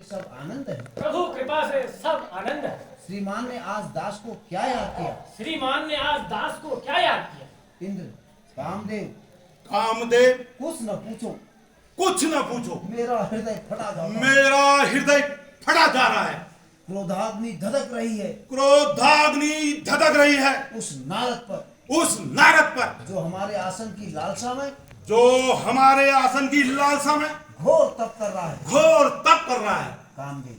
सब आनंद है। प्रभु कृपा से सब आनंद है। श्रीमान ने आज दास को क्या याद किया? श्रीमान ने आज दास को क्या याद किया? इंद्र, कामदेव, कामदेव, कुछ न पूछो, कुछ न पूछो, मेरा हृदय फटा जा रहा है। मेरा हृदय फटा जा रहा है। क्रोधाग्नि धधक रही है क्रोधाग्नि धधक रही है उस नारद पर, उस नारद पर, जो हमारे आसन की लालसा में जो हमारे आसन की लालसा में घोर तप कर रहा है। घोर तप कर रहा है। कामदेव,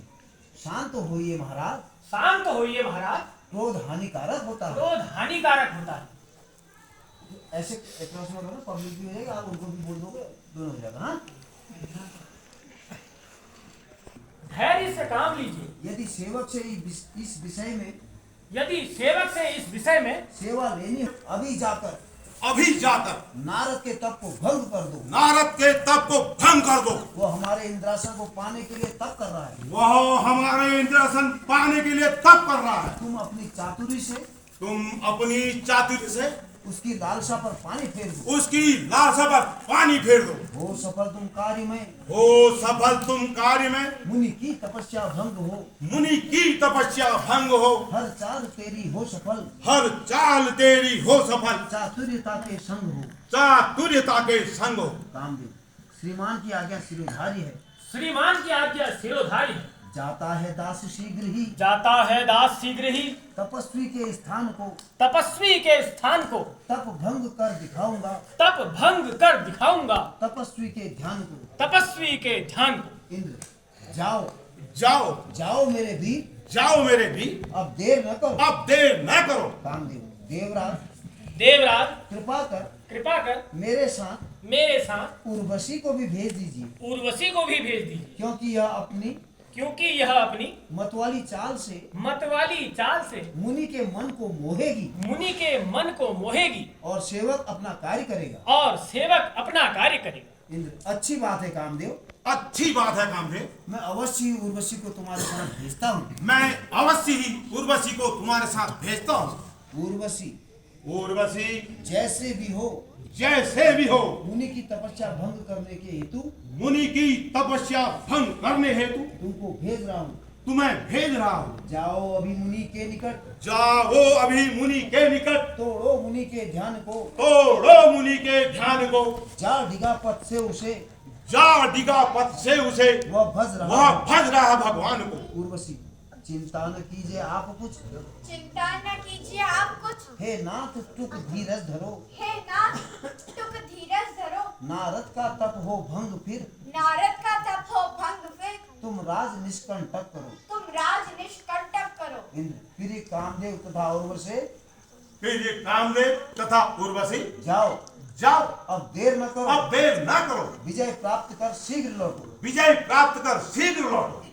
शांत होइए महाराज। शांत होइए महाराज। क्रोध हानिकारक होता है। क्रोध हानिकारक होता है। ऐसे एक तरह से बोलो ना, पब्लिक भी हो जाएगा, आप उनको भी बोल दोगे, दोनों हो जाएगा। हाँ, धैर्य से काम लीजिए। यदि सेवक से इस विषय में यदि सेवक से इस विषय में सेवा लेनी हो, अभी जाकर नारद के तप को भंग कर दो। नारद के तप को भंग कर दो। वो हमारे इंद्रासन को पाने के लिए तप कर रहा है। वह हमारे इंद्रासन पाने के लिए तप कर रहा है। तुम अपनी चातुरी से, तुम अपनी चातुर्य से उसकी लालसा पर पानी फेर दो। उसकी लालसा पर पानी फेर दो। हो सफल तुम कार्य में, हो सफल तुम कार्य में, मुनि की तपस्या भंग हो। मुनि की तपस्या भंग हो। हर चाल तेरी हो सफल, हर चाल तेरी हो सफल, चातुर्यता के संग हो। चातुर्यता के संग हो। कामदेव, श्रीमान की आज्ञा सिरोधारी है। श्रीमान की आज्ञा सिरोधारी है। जाता है दास शीघ्र ही, जाता है दास शीघ्र ही, तपस्वी के स्थान को तपस्वी के स्थान को तप भंग कर दिखाऊंगा। तप भंग कर दिखाऊंगा। तपस्वी के ध्यान को, तपस्वी के ध्यान को। इंद्र, जाओ जाओ, जाओ मेरे वीर, जाओ मेरे भी, अब देर न करो। अब देर न करो। कामदेव, देवराज, देवराज, कृपा कर मेरे साथ उर्वशी को भी भेज दीजिए। उर्वशी को भी भेज दीजिए, क्योंकि यह अपनी मतवाली चाल से मुनि के मन को मोहेगी और सेवक अपना कार्य करेगा। इंद्र, अच्छी बात है कामदेव, अच्छी बात है कामदेव। मैं अवश्य ही उर्वशी को तुम्हारे साथ भेजता हूँ। मैं अवश्य ही उर्वशी को तुम्हारे साथ भेजता हूँ। उर्वशी जैसे भी हो, मुनि की तपस्या भंग करने के हेतु मुनि की तपस्या भंग करने हेतु तुमको भेज रहा हूँ। तुम्हें भेज रहा हूँ। जाओ अभी मुनि के निकट, जाओ अभी मुनि के निकट, तोड़ो मुनि के ध्यान को, तोड़ो मुनि के ध्यान को, जा डिगा पथ से उसे, जा डिगा पथ से उसे, वह भज रहा भगवान को। उर्वशी, चिंता न कीजिए आप कुछ, चिंता न कीजिए आप कुछ। हे नाथ टुक धीरज धरो, हे नाथ टुक धीरज धरो। नारद का तप हो भंग फिर, नारद का तप हो भंग फिर, तुम राज निष्कंटक करो। तुम राज निष्कंटक करो। इंद्र, फिर ये कामदेव तथा उर्वशी, फिर ये कामदेव तथा उर्वशी, जाओ जाओ, अब देर न करो, अब देर न करो, विजय प्राप्त कर शीघ्र लौटो। विजय प्राप्त कर शीघ्र लौटो।